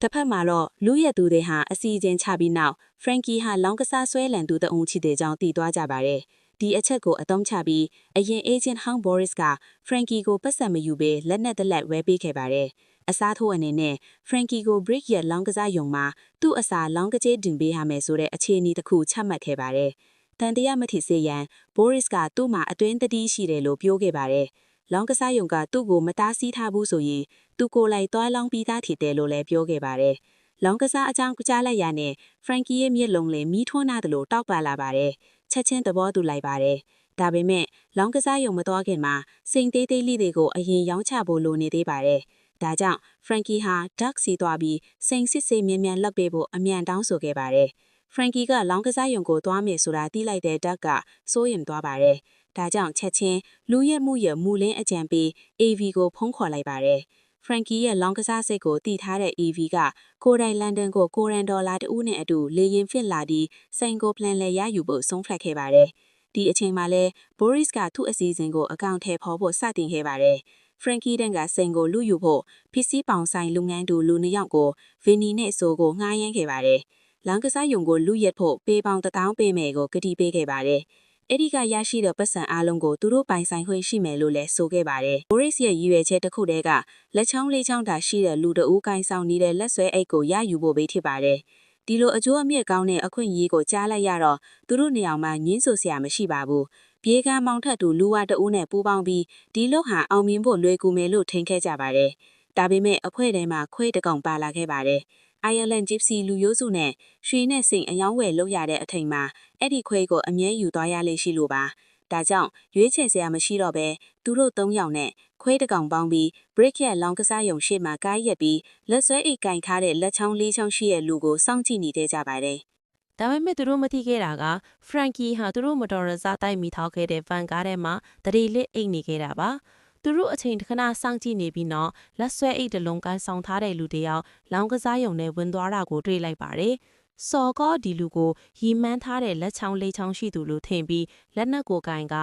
တစ်ဖက်မှာတော့လူရဲ့သူတွေဟာအစီအစဉ်ချပြီးနောက် Frankie ဟာလောင်းကစားဆွဲလန်သူတအုံချစ်တဲ့ကြောင့်တည်သွားကြပါတယ်။ဒီအချက်ကိုအသုံးချပြီးအရင် agent ဟောင်း Boris က Frankie ကိုပတ်စံမယူဘဲလက်နဲ့တလက်ဝဲပေးခဲ့ပါတယ်။အစားထိုးအနေနဲ့ Frankie ကို Brick ရဲ့လောင်းကစားယုံမှာသူ့အစာလောင်းကကြေးတင်ပေးရမယ်ဆိုတဲ့အခြေအနေတစ်ခုချမှတ်ခဲ့ပါတယ်။တန်တရားမထီစေရန် Boris ကသူ့မှာအတွင်းတတိရှိတယ်လို့ပြောခဲ့ပါတယ်။လောင်းကစားယုံကသူ့ကိုမတားဆီးထားဘူးဆိုရင်သူကိုယ်လိုက်သွားလောင်းပြီးသားထည်တယ်လို့လည်းပြောခဲ့ပါတယ်။လောင်းကစားအကြောင်းကြားလိုက်ရနဲ့ Frankie ရဲ့မျက်လုံးလည်းမီးထွန်းနာတယ်လို့တောက်ပလာပါတယ်။ချက်ချင်းသဘောတူလိုက်ပါတယ်။ဒါပေမဲ့လောင်းကစားယုံမတော်ခင်မှာစိန်သေးသေးလေးတွေကိုအရင်ရောင်းချဖို့လိုနေသေးပါတယ်။ဒါကြောင့် Frankie ဟာ Duck စီသွားပြီးစိန်စစ်စေးမြန်မြန်လှပ်ပေးဖို့အမြန်တောင်းဆိုခဲ့ပါတယ်။ Frankie ကလောင်းကစားယုံကိုသွားမယ်ဆိုတာသိလိုက်တဲ့ Duck ကစိုးရင်သွားပါတယ်။ဒါကြောင့်ချက်ချင်းလူရဲ့မှုရဲ့မူလင်းအကြံပေး AV ကိုဖုံးခေါ်လိုက်ပါတယ်။ Frankie ရဲ့လောင်းကစားစိတ်ကိုတည်ထားတဲ့ AV ကကိုယ်တိုင်လန်ဒန်ကိုကိုရန်ဒေါ်လာတဦးနဲ့အတူလေရင်ဖြစ်လာပြီးစိန်ကိုplanလဲရယူဖို့ဆုံးဖြတ်ခဲ့ပါတယ်။ဒီအချိန်မှာလဲ Boris ကသူ့အစီအစဉ်ကိုအကောင့်ထဲပေါ်ဖို့စတင်ခဲ့ပါတယ်။ Frankie တန်းကစိန်ကိုလူယူဖို့ပစ္စည်းပေါင်ဆိုင်လူငန်းတူလူနှစ်ယောက်ကို Vinny နဲ့ဆိုကိုငှားရမ်းခဲ့ပါတယ်။လောင်းကစားယုံကိုလူရက်ဖို့ပေးပေါင်1000ပေးမယ်ကိုကတိပေးခဲ့ပါတယ်။အဲ့ဒီကရရှိတဲ့ပတ်စံအားလုံးကိုသူတို့ပိုင်ဆိုင်ခွင့်ရှိမယ်လို့လည်းဆိုခဲ့ပါတယ်။ Boris ရဲ့ရည်ရွယ်ချက်တစ်ခုတည်းကလက်ချောင်းလေးချောင်းသာရှိတဲ့လူတအူးကိုင်းဆောင်နေတဲ့လက်ဆွဲအိတ်ကိုရယူဖို့ပဲဖြစ်ပါတယ်။ဒီလိုအကျိုးအမြတ်ကောင်းတဲ့အခွင့်အရေးကိုကြားလိုက်ရတော့သူတို့နေအောင်မှညင်းဆိုစရာမရှိပါဘူး။ပြေးကားမောင်ထက်သူလူဝတအူးနဲ့ပူးပေါင်းပြီးဒီလို့ဟာအောင်မြင်ဖို့လွယ်ကူမယ်လို့ထင်ခဲ့ကြပါတယ်။ဒါပေမဲ့အဖွဲ့ထဲမှာခွေးတကောင်ပါလာခဲ့ပါတယ်။ Ireland Gypsy လူမျိုးစုနဲ့ရွှေနဲ့စိန်အယောင်းဝယ်လုပ်ရတဲ့အထိန်မှာအဲ့ဒီခွေးကိုအမြဲယူသွားရလေရှိလို့ပါ။ဒါကြောင့်ရွေးချယ်စရာမရှိတော့ဘဲသူတို့3ယောက်နဲ့ခွေးတကောင်ပေါင်းပြီး Brick ရဲ့လောင်းကစားယုံရှေ့မှာကားရက်ပြီးလက်ဆွဲအိတ်ကင်ထားတဲ့လက်ချောင်းလေးချောင်းရှိတဲ့လူကိုစောင့်ကြည့်နေကြပါတယ်။ဒါပေမဲ့သူတို့မသိခဲ့တာက Frankie ဟာသူတို့မတော်ရစားတိုက်မိထောက်ခဲ့တဲ့ဗန်ကားထဲမှာတရီလစ်အိတ်နေခဲ့တာပါ။သူတို့အချိန်တစ်ခဏစောင့်ကြည့်နေပြီးနောက်လက်ဆွဲအိတ်တလုံးကန်ဆောင်ထားတဲ့လူတယောက်လောင်းကစားယုံနဲ့ဝင်သွားတာကိုတွေ့လိုက်ပါတယ်။စော်ကောဒီလူကိုရီမန်းထားတဲ့လက်ချောင်းလေးချောင်းရှိသူလို့ထင်ပြီးလက်နက်ကိုကင်ကအ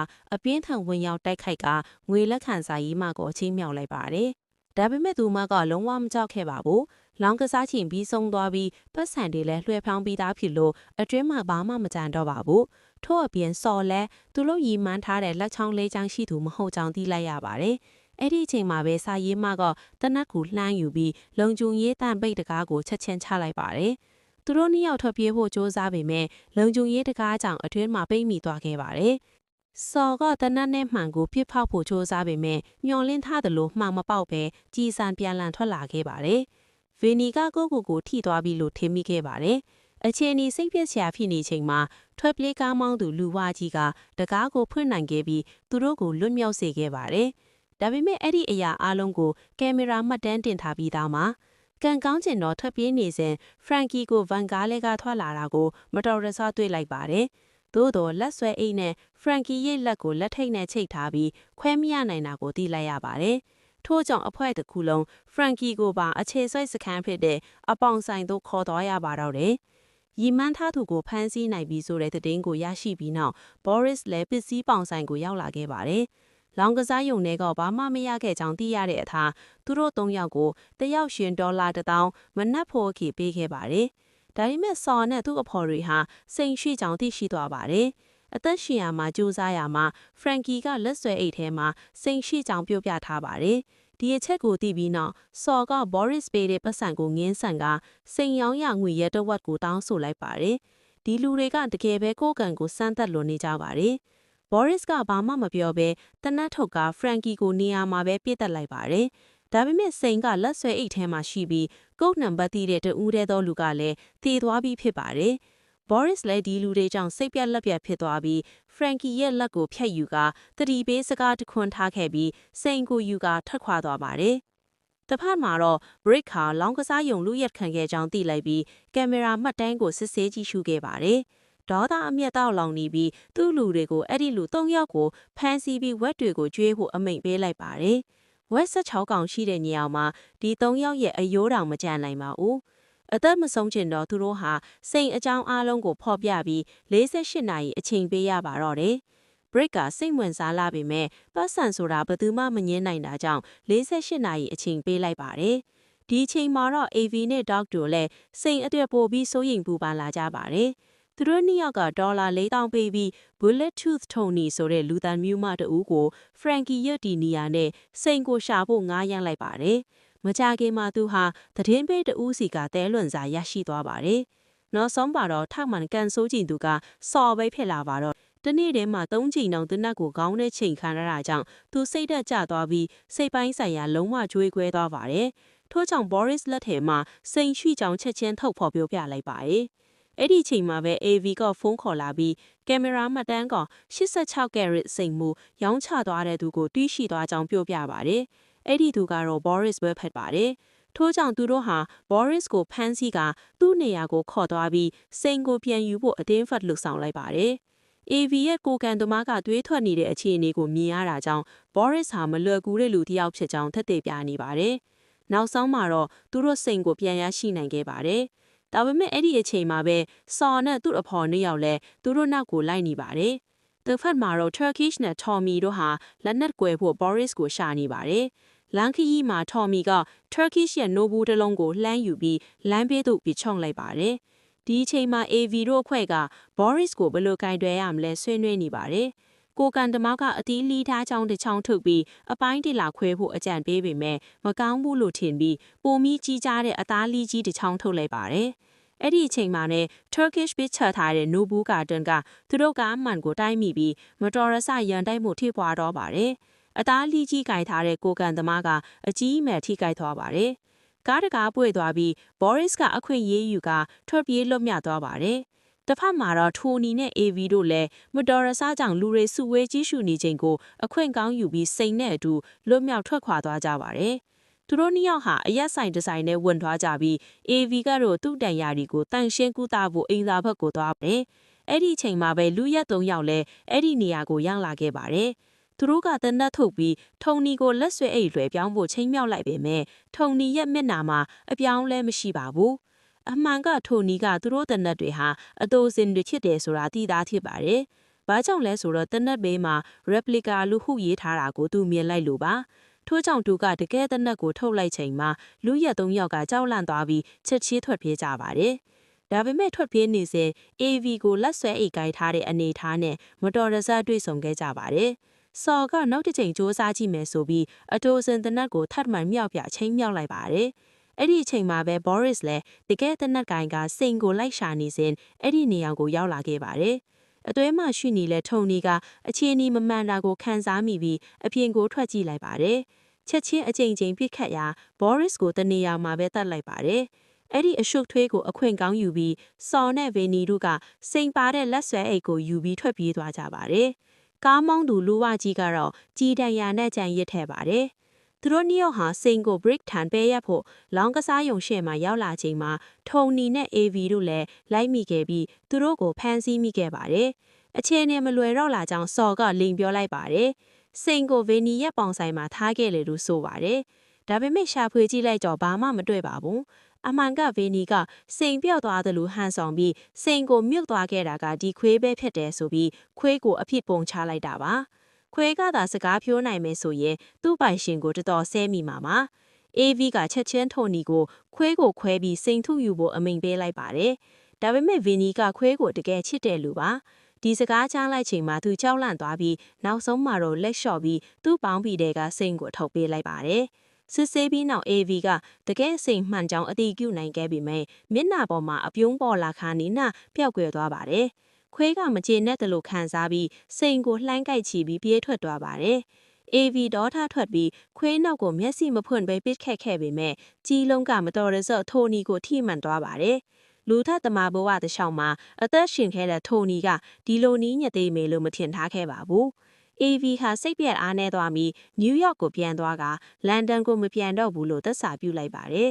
ပြင်းထန်ဝင်ရောက်တိုက်ခိုက်ကငွေလက်ခံစာရေးမှကိုချင်းမြောက်လိုက်ပါတယ်။ဒါပေမဲ့သူမကလုံးဝမကြောက်ခဲ့ပါဘူး။လောင်းကစားချိန်ပြီးဆုံးသွားပြီးပတ်စံတွေလည်းလွှဲဖောင်းပြီးသားဖြစ်လို့အတွင်းမှာဘာမှမကြံတော့ပါဘူး။ထို့အပြင်စော်လဲသူတို့ရီမန်းထားတဲ့လက်ချောင်းလေးချောင်းရှိသူမဟုတ်ကြောင်းသိလိုက်ရပါတယ်။အဲ့ဒီအချိန်မှာပဲစာရေးမှကတနက်ကူလှမ်းယူပြီးလုံကျုံရေးတန်ပိတ်တကားကိုချက်ချင်းချလိုက်ပါတယ်။သူတို့နှစ်ယောက်ထွက်ပြေးဖို့ကြိုးစားပေမဲ့လုံကျုံရေးတကားကြောင့်အတွင်းမှာပိတ်မိသွားခဲ့ပါတယ်။စော်ကတနက်နဲ့မှန်ကိုပြစ်ဖောက်ဖို့ကြိုးစားပေမဲ့မျောလင်းထားသလိုမှန်မပေါက်ပဲကြီးစံပြန်လန်ထွက်လာခဲ့ပါတယ်။ဗီနီကကိုထိသွားပြီလို့ထင်မိခဲ့ပါတယ်။အခြေအနေစိတ်ပြည့်စရာဖြစ်နေချိန်မှာထွက်ပြေးကားမောင်းသူလူဝါကြီးကတကားကိုဖွင့်နိုင်ခဲ့ပြီးသူတို့ကိုလွတ်မြောက်စေခဲ့ပါတယ်။ဒါပေမဲ့အဲ့ဒီအရာအလုံးကိုကင်မရာမှတ်တမ်းတင်ထားပြီးသားမှာကန်ကောင်းကျင်တော့ထွက်ပြေးနေစဉ် Frankie ကိုဗန်ကားလဲကထွက်လာတာကိုမတော်ရဆတွေ့လိုက်ပါတယ်။သို့တော်လက်ဆွဲအိတ်နဲ့ Frankie ရဲ့လက်ကိုလက်ထိတ်နဲ့ချိတ်ထားပြီးခွဲမရနိုင်တာကိုသိလိုက်ရပါတယ်။ထို့ကြောင့်အဖွဲ့တစ်ခုလုံး Frankie ကိုပါအခြေစိုက်စခန်းဖြစ်တဲ့အပေါင်ဆိုင်သို့ခေါ်သွားရပါတော့တယ်။ရီမန်းထားသူကိုဖမ်းဆီးနိုင်ပြီဆိုတဲ့သတင်းကိုရရှိပြီးနောက် Boris လည်းပစ္စည်းပေါင်ဆိုင်ကိုရောက်လာခဲ့ပါတယ်။လောင်းကစားယုံတွေကဘာမှမရခဲ့ကြောင်းသိရတဲ့အထားသူတို့3ယောက်ကိုတယောက်ရှင်ဒေါ်လာ1000မနက်ဖို့ခေပေးခဲ့ပါတယ်။ဒါပေမဲ့စော်နဲ့သူ့အဖော်တွေဟာစိန်ရှိကြောင်းသိရှိသွားပါတယ်။အသက်ရှင်ရမှာကြိုးစားရမှာ Frankie ကလက်ဆွဲအိတ်ထဲမှာစိန်ရှိကြောင်းပြောပြထားပါတယ်။ဒီအချက်ကိုသိပြီးနောက်စော်က Boris ပေးတဲ့ပတ်စံကိုငင်းဆန်ကစိန်ရောင်းရငွေရဲတဝက်ကိုတောင်းဆိုလိုက်ပါတယ်။ဒီလူတွေကတကယ်ပဲကိုယ့်ကန်ကိုစမ်းသက်လွန်နေကြပါတယ်။ Boris ကဘာမှမပြောဘဲတနတ်ထုတ်က Frankie ကိုနေရာမှာပဲပြစ်တက်လိုက်ပါတယ်။ဒါပေမဲ့စိန်ကလက်ဆွဲအိတ်ထဲမှာရှိပြီးကုတ်နံပါတ်တည်တဲ့တူးတဲ့သောလူကလည်းတည်သွားပြီးဖြစ်ပါတယ်။ Boris လည်းဒီလူတွေကြောင့်စိတ်ပြက်လက်ပြက်ဖြစ်သွားပြီး Frankie ရဲ့လက်ကိုဖြတ်ယူကတတိပေးစကားတခွန်းထားခဲ့ပြီးစိန်ကိုယူကထွက်ခွာသွားပါတယ်။တစ်ဖက်မှာတော့ Brick ဟာလောင်းကစားယုံလူရက်ခံခဲ့ကြောင်းသိလိုက်ပြီးကင်မရာမှတ်တမ်းကိုစစ်ဆေးကြည့်ရှုခဲ့ပါတယ်။ဒေါသအမျက်တောက်လောင်နေပြီးသူ့လူတွေကိုအဲ့ဒီလူ3ယောက်ကိုဖမ်းဆီးပြီးဝက်တွေကိုကျွေးဖို့အမိန့်ပေးလိုက်ပါတယ်။ဝက်16ကောင်ရှိတဲ့ညအောင်မှာဒီ3ယောက်ရဲ့အယိုးတောင်မကြံနိုင်ပါဘူး။အသက်မဆုံးချင်တော့သူတို့ဟာစိန်အကြောင်းအားလုံးကိုဖော်ပြပြီး48နာရီအချိန်ပေးရပါတော့တယ်။ Brick ကစိတ်ဝင်စားလာပေမဲ့ပတ်စံဆိုတာဘယ်သူမှမငင်းနိုင်တာကြောင့်48နာရီအချိန်ပေးလိုက်ပါတယ်။ ဒီချိန်မှာတော့ AV နဲ့ Dog တို့လည်းစိန်အတွက်ပို့ပြီးစိုးရိမ်ပူပန်လာကြပါတယ်။သူတို့နှစ်ယောက်ကဒေါ်လာ4,000ပေးပြီး Bullet Tooth Tony ဆိုတဲ့လူသံမျိုးမတအူးကို Frankie ရတီနီယာနဲ့စိန်ကိုရှာဖို့ငားရမ်းလိုက်ပါတယ်။မကြခင်မှာသူဟာသတင်းပေးတဦးစီကတဲလွန်စာရရှိသွားပါတယ်။နောက်ဆုံးပါတော့ထောက်မှန်ကန်ဆိုးကြည့်သူကစော်ပဲဖြစ်လာပါတော့တနေ့တည်းမှာ3ချိန်တောင်သူနတ်ကိုခေါင်းနဲ့ချိန်ခံရတာကြောင့်သူစိတ်သက်ကျသွားပြီးစိတ်ပိုင်းဆိုင်ရာလုံးဝကြွေးကွဲသွားပါတယ်။ထို့ကြောင့် Boris လက်ထဲမှာစိန်ရွှိကြောင်ချက်ချင်းထုတ်ဖော်ပြောပြလိုက်ပါတယ်။အဲ့ဒီချိန်မှာပဲ AV ကဖုန်းခေါ်လာပြီးကင်မရာမှတ်တမ်းက86 carat စိန်မှုရောင်းချသွားတဲ့သူကိုတွေးရှိသွားကြောင်းပြောပြပါတယ်။အဲ့ဒီသူကတော့ Boris ပဲဖြစ်ပါတယ်။ထို့ကြောင့်သူတို့ဟာ Boris ကိုဖမ်းဆီးကသူ့နေရာကိုခေါ်သွားပြီးစိန်ကိုပြန်ယူဖို့အတင်းဖတ်လှုပ်ဆောင်လိုက်ပါတယ်။ AV ရဲ့ကိုကန်သမားကသွေးထွက်နေတဲ့အခြေအနေကိုမြင်ရတာကြောင့် Boris ဟာမလွယ်ကူတဲ့လူတစ်ယောက်ဖြစ်ကြောင်းသက်သေပြနေပါတယ်။နောက်ဆုံးမှာတော့သူတို့စိန်ကိုပြန်ရရှိနိုင်ခဲ့ပါတယ်။ဒါပေမဲ့အဲ့ဒီအချိန်မှာပဲဆော်နဲ့သူ့အဖော်နှစ်ယောက်လည်းသူတို့နောက်ကိုလိုက်နေပါတယ်။တစ်ဖက်မှာတော့ Turkish နဲ့ Tommy တို့ဟာလက်နက်ကွယ်ဖို့ Boris ကိုရှာနေပါတယ်။လမ်းခရီးမှာ Tommy က Turkish ရဲ့ နိုဘူးတစ်လုံးကိုလှမ်းယူပြီးလမ်းဘေးသို့ပြချုံလိုက်ပါတယ်။ဒီအချိန်မှာ AV တို့အဖွဲ့က Boris ကိုဘယ်လိုကင်တွယ်ရမလဲဆွေးနွေးနေပါတယ်။ကိုကန်တမောက်ကအတီးလီထားချောင်းတစ်ချောင်းထုတ်ပြီးအပိုင်းတလာခွဲဖို့အကြံပေးပေမဲ့မကောင်းဘူးလို့ထင်ပြီးပုံမီကြီးကြတဲ့အသားလီကြီးတစ်ချောင်းထုတ်လိုက်ပါတယ်။အဲ့ဒီအချိန်မှာနဲ့ Turkish ဘစ်ချထားတဲ့ Nobu Garden ကသူတို့ကအမှန်ကိုတိုင်းမိပြီးမတော်ရဆရန်တိုက်မှုထိပွားတော့ပါတယ်။အသားလီကြီးကြိုက်ထားတဲ့ကိုကန်သမားကအကြီးအမဲ့ထိကြိုက်သွားပါတယ်။ကားတကားပွေသွားပြီး Boris ကအခွင့်ရေးယူကထွက်ပြေးလွတ်မြောက်သွားပါတယ်။တစ်ဖက်မှာတော့ထိုနီနဲ့ AV တို့လည်းမတော်ရဆကြောင့်လူတွေစုဝေးကြီးရှုနေချိန်ကိုအခွင့်ကောင်းယူပြီးစိန်နဲ့အတူလွတ်မြောက်ထွက်ခွာသွားကြပါတယ်။သူတို့နှစ်ယောက်ဟာအရက်ဆိုင်ဒီဇိုင်နဲ့ဝင်သွားကြပြီး AV ကတော့သူ့တန်ရာဒီကိုတန်ရှင်းကူးတာဖို့အင်သာဘက်ကိုသွားတယ်။အဲ့ဒီအချိန်မှာပဲလူရက်3ယောက်လည်းအဲ့ဒီနေရာကိုရောက်လာခဲ့ပါတယ်။သူတို့ကတနတ်ထုတ်ပြီးထုံနီကိုလက်ဆွဲအိတ်လွယ်ပြောင်းဖို့ချိန်မြောက်လိုက်ပေမဲ့ထုံနီရဲ့မျက်နှာမှာအပြောင်းလဲမရှိပါဘူး။အမှန်ကထုံနီကသူတို့တနတ်တွေဟာအတိုးစင်တွေဖြစ်တယ်ဆိုတာသိသားဖြစ်ပါတယ်။ဘာကြောင့်လဲဆိုတော့တနတ်ဘေးမှာ replica လို့ဟုရေးထားတာကိုသူမြင်လိုက်လို့ပါ။ထို့ကြောင့်သူကတကယ်တနတ်ကိုထုတ်လိုက်ချိန်မှာလူရက်3ယောက်ကကြောက်လန့်သွားပြီးချက်ချင်းထွက်ပြေးကြပါတယ်။ဒါပေမဲ့ထွက်ပြေးနေစဉ် AV ကိုလက်ဆွဲအိတ်ကိုင်းထားတဲ့အနေထားနဲ့မတော်တဆတွေ့ဆုံခဲ့ကြပါတယ်။ဆော်ကနောက်တစ်ချိန်စူးစမ်းကြည့်မယ်ဆိုပြီးအတိုးစင်တနတ်ကိုထပ်မှန်မြောက်ပြချင်းမြောက်လိုက်ပါတယ်။အဲ့ဒီအချိန်မှာပဲ Boris လည်းတကယ်တနတ်ကိုင်းကစိန်ကိုလိုက်ရှာနေစဉ်အဲ့ဒီနေရာကိုရောက်လာခဲ့ပါတယ်။အသွေးမှရှိနေလဲထုံနီကအခြေအနေမမှန်တာကိုခံစားမိပြီးအပြင်ကိုထွက်ကြည့်လိုက်ပါတယ်။ချက်ချင်းအကြိမ်ကြိမ်ပြစ်ခတ်ရာ Boris ကိုတနေရာမှာပဲတတ်လိုက်ပါတယ်။အဲ့ဒီအရှုပ်ထွေးကိုအခွင့်ကောင်းယူပြီးစော်နဲ့ဗေနီတို့ကစိန်ပါတဲ့လက်ဆွဲအိတ်ကိုယူပြီးထွက်ပြေးသွားကြပါတယ်။ကားမောင်းသူလူဝကြီးကတော့ကြီးတန်ရနဲ့ကြံရစ်ထဲပါတယ်။သူတို့နှစ်ယောက်ဟာစိန်ကို break ထန်ပေးရဖို့လောင်းကစားယုံရှေ့မှာရောက်လာချိန်မှာထုံနီနဲ့ AV တို့လည်းလိုက်မိခဲ့ပြီးသူတို့ကိုဖမ်းဆီးမိခဲ့ပါတယ်။အခြေအနေမလွယ်တော့လာကြောင်းစော်ကလိန်ပြောလိုက်ပါတယ်။စိန်ကိုဗေနီရဲ့ပေါင်ဆိုင်မှာထားခဲ့လေလို့ဆိုပါတယ်။ဒါပေမဲ့ရှာဖွေကြည့်လိုက်တော့ဘာမှမတွေ့ပါဘူး။အမှန်ကဗေနီကစိန်ပြော့သွားသလိုဟန်ဆောင်ပြီးစိန်ကိုမြုပ်သွားခဲ့တာကဒီခွေးပဲဖြစ်တယ်ဆိုပြီးခွေးကိုအဖြစ်ပုံချလိုက်တာပါ။ခွေးကသာစကားပြောနိုင်မယ်ဆိုရင်သူ့ပိုင်ရှင်ကိုတော်တော်ဆဲမိမှာပါ။ AV ကချက်ချင်းထုံနီကိုခွေးကိုခွဲပြီးစိန်ထုယူဖို့အမိန်ပေးလိုက်ပါတယ်။ဒါပေမဲ့ဗီနီကခွေးကိုတကယ်ချစ်တယ်လို့ပါ။ဒီစကားကြားလိုက်ချိန်မှာသူကြောက်လန့်သွားပြီးနောက်ဆုံးမှာတော့လက်လျှော့ပြီးသူ့ပေါင်းပြီးတဲ့ကစိန်ကိုထုတ်ပေးလိုက်ပါတယ်။စစ်ဆေးပြီးနောက် AV ကတကယ်စိန်မှန်ကြောင်းအတိပြုနိုင်ခဲ့ပြီမဲ့မျက်နှာပေါ်မှာအပြုံးပေါ်လာခါနီနာပျောက်ကွယ်သွားပါတယ်။ခွေးကမကျေနပ်တယ်လို့ခံစားပြီးစိန်ကိုလှမ်းကိုက်ချီပြီးပြေးထွက်သွားပါတယ်။ AV ဒေါထထွက်ပြီးခွေးနောက်ကိုမျက်စိမဖွင့်ပဲပစ်ခတ်ခဲ့ပေမဲ့ကြီးလုံးကမတော်ရစော့ထိုနီကိုထိမှန်သွားပါတယ်။လူထသမားဘဝတစ်လျှောက်မှာအသက်ရှင်ခဲ့တဲ့ထိုနီကဒီလိုနီးညက်သေးမယ်လို့မထင်ထားခဲ့ပါဘူး။ AV ဟာစိတ်ပြတ်အားနည်းသွားပြီးနယူးယောက်ကိုပြန်သွားကလန်ဒန်ကိုမပြန်တော့ဘူးလို့သက်စာပြုလိုက်ပါတယ်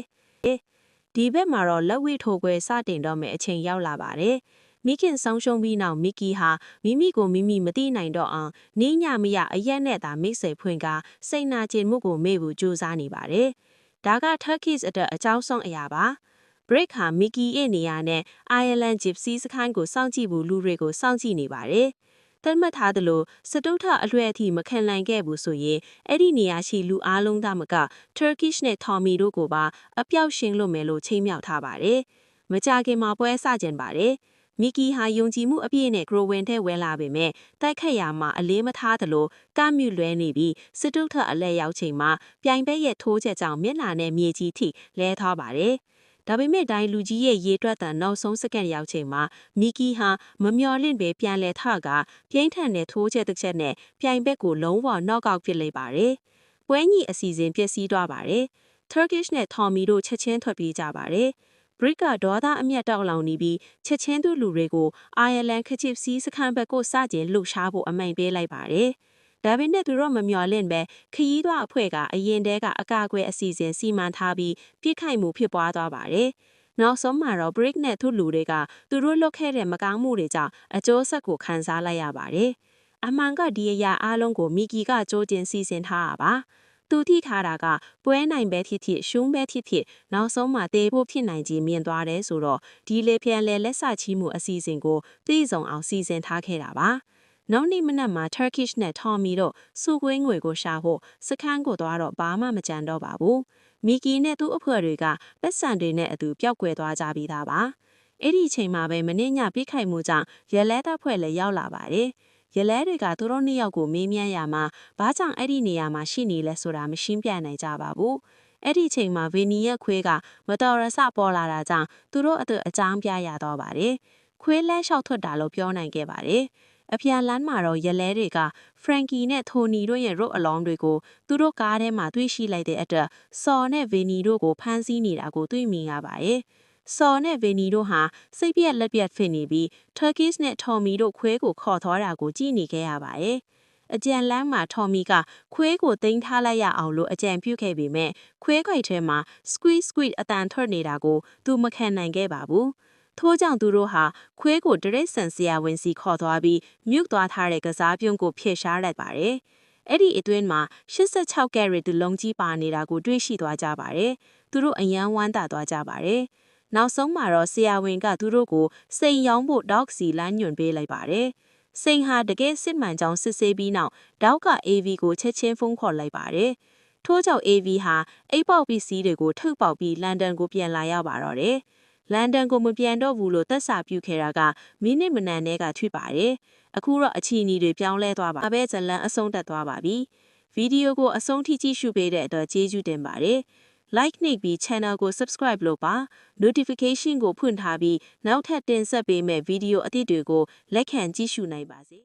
။ဒီဘက်မှာတော့လက်ဝိထိုးခွဲစတင်တော့မယ်အချိန်ရောက်လာပါတယ်။မိခင်ဆုံးရှုံးပြီးနောက်မီကီဟာမိမိကိုမိမိမသိနိုင်တော့အောင်နေညမရအရက်နဲ့သာမိတ်ဆွေဖွင့်ကစိတ်နာကျင်မှုကိုမေ့ဖို့ကြိုးစားနေပါတယ်။ဒါက Turkish အတွက်အကြောင်းဆုံးအရာပါ။ Break ဟာမီကီရဲ့နေရာနဲ့ Ireland Gypsy စခန်းကိုစောင့်ကြည့်ဖို့လူတွေကိုစောင့်ကြည့်နေပါတယ်။ တတ်မှတ်ထားသလိုစတုထအလွှဲအထိမခံနိုင်ခဲ့ဘူးဆိုရင်အဲ့ဒီနေရာရှိလူအားလုံးသားမက Turkish နဲ့ Tommy တို့ကိုပါအပြောက်ရှင်းလို့မယ်လို့ချိန်မြောက်ထားပါတယ်။မကြခင်မှာပွဲစကြင်ပါတယ်။မီကီဟာယုံကြည်မှုအပြည့်နဲ့ Growen ထဲဝဲလာပေမဲ့တိုက်ခတ်ရာမှာအလေးမထားသလိုကမြွလွဲနေပြီးစတုထအလဲရောက်ချိန်မှာပြိုင်ဘက်ရဲ့ထိုးချက်ကြောင့်မျက်နှာနဲ့မြေကြီးထိလဲထားပါတယ်။ဒါပေမဲ့တိုင်းလူကြီးရဲ့ရေတွက်တန်နောက်ဆုံးစက္ကန့်ရောက်ချိန်မှာမီကီဟာမမျော်လင့်ပဲပြန်လဲထကပြင်းထန်တဲ့ထိုးချက်တစ်ချက်နဲ့ပြိုင်ဘက်ကိုလုံးဝ knock out ဖြစ်လိုက်ပါတယ်။ပွဲညီအစီအစဉ်ပျက်စီးသွားပါတယ်။ Turkish နဲ့ Tommy တို့ချက်ချင်းထွက်ပြေးကြပါတယ်။ Brick ကဒေါသအမျက်တောက်လောင်နေပြီးချက်ချင်းသူလူတွေကိုအိုင်ယာလန်ခချစ်စီးစခန်းဘက်ကိုစကျင်လှုပ်ရှားဖို့အမိန့်ပေးလိုက်ပါတယ်။ဒါပေမဲ့သူတို့မမျှော်လင့်ပဲခရီးသွားအဖွဲ့ကအရင်တည်းကအကာအကွယ်အစီအစဉ်စီမံထားပြီးပြစ်ခိုက်မှုဖြစ်ပွားသွားပါတယ်။နောက်ဆုံးမှာတော့ Brick နဲ့သူလူတွေကသူတို့လုပ်ခဲ့တဲ့မကောင်းမှုတွေကြောင့်အကျိုးဆက်ကိုခံစားလိုက်ရပါတယ်။အမှန်ကဒီအရာအားလုံးကိုမီကီကကြိုးကျင်စီစဉ်ထားတာပါ။သူထိထားတာကပွဲနိုင်ပဲဖြစ်ဖြစ်ရှုံးပဲဖြစ်ဖြစ်နောက်ဆုံးမှာတေးဖို့ဖြစ်နိုင်ခြင်းမြင်သွားတယ်ဆိုတော့ဒီလေပြန်လဲလက်စချီးမှုအစီအစဉ်ကိုသိဆုံးအောင်စီစဉ်ထားခဲ့တာပါ။နောက်နေ့မနက်မှာ Turkish နဲ့ Tommy တို့စုကွင်းငွေကိုရှာဖို့စခန်းကိုသွားတော့ဘာမှမကြံတော့ပါဘူး။မီကီနဲ့သူ့အဖွဲ့တွေကလက်ဆန်တွေနဲ့အတူပျောက်ကွယ်သွားကြပြီးသားပါ။အဲ့ဒီအချိန်မှာပဲမနေ့ညပြစ်ခိုက်မှုကြောင့်ရလဲတပ်ဖွဲ့လည်းရောက်လာပါတယ်။ရလဲတွေကသူတို့နှစ်ယောက်ကိုမေးမြန်းရမှာဘာကြောင့်အဲ့ဒီနေရာမှာရှိနေလဲဆိုတာမရှင်းပြနိုင်ကြပါဘူး။အဲ့ဒီချိန်မှာဗီနီရဲ့ခွေးကမတော်ရဆပေါ်လာတာကြောင့်သူတို့အတူအကြောင်းပြရတော့ပါတယ်။ခွေးလဲလျှောက်ထွက်တာလို့ပြောနိုင်ခဲ့ပါတယ်။အပြန်လန်းမှာတော့ရလဲတွေက Frankie နဲ့ Tony တို့ရဲ့ road along တွေကိုသူတို့ကားထဲမှာတွေ့ရှိလိုက်တဲ့အတွက်ဆော်နဲ့ Vinny တို့ကိုဖမ်းဆီးနေတာကိုတွေ့မြင်ရပါတယ်။ဆော်နဲ့ Vinny တို့ဟာစိတ်ပြက်လက်ပြက်ဖြစ်နေပြီး Turkish နဲ့ Tommy တို့ခွေးကိုခေါ်သွားတာကိုကြည့်နေခဲ့ရပါတယ်။အကြံလန်းမှာ Tommy ကခွေးကိုတင်ထားလိုက်ရအောင်လို့အကြံပြုခဲ့ပေမဲ့ခွေးခွိုက်ထဲမှာ squeak အတန်ထွက်နေတာကိုသူမခံနိုင်ခဲ့ပါဘူး။ထို့ကြောင့်သူတို့ဟာခွေးကိုဒရိတ်ဆန်ဆရာဝန်စီခေါ်သွားပြီးမြုပ်သွားထားတဲ့ကစားပြုံးကိုဖျက်ရှားလိုက်ပါတယ်။အဲ့ဒီအတွင်းမှာ86 carat ဒလုံးကြီးပါနေတာကိုတွေ့ရှိသွားကြပါတယ်။သူတို့အယမ်းဝမ်းသာသွားကြပါတယ်။နောက်ဆုံးမှာတော့ဆရာဝန်ကသူတို့ကိုစိန်ရောင်းဖို့ဒေါက်စီလမ်းညွှန်ပေးလိုက်ပါတယ်။စိန်ဟာတကယ်စစ်မှန်ကြောင်းစစ်ဆေးပြီးနောက်ဒေါက်က AV ကိုချက်ချင်းဖုန်းခေါ်လိုက်ပါတယ်။ထို့ကြောင့် AV ဟာအိတ်ပေါက်ပစ္စည်းတွေကိုထုတ်ပေါက်ပြီးလန်ဒန်ကိုပြန်လာရောက်ပါတော့တယ်။လန်ဒန်ကိုမပြန်တော့ဘူးလို့သက်စာပြုခဲ့တာကမိနစ်မနန်းနဲ့ကထွေပါတယ်။အခုတော့အခြေအနေတွေပြောင်းလဲသွားပါ။အဘဲဇလန်အဆုံးတက်သွားပါပြီ။ဗီဒီယိုကိုအဆုံးထိကြည့်ရှုပေးတဲ့အတွက်ကျေးဇူးတင်ပါတယ်။ like နှိပ်ပြီး channel ကို subscribe လုပ်ပါ notification ကိုဖွင့်ထားပြီးနောက်ထပ်တင်ဆက်ပေးမယ့်ဗီဒီယိုအသစ်တွေကိုလက်ခံကြည့်ရှုနိုင်ပါစေ။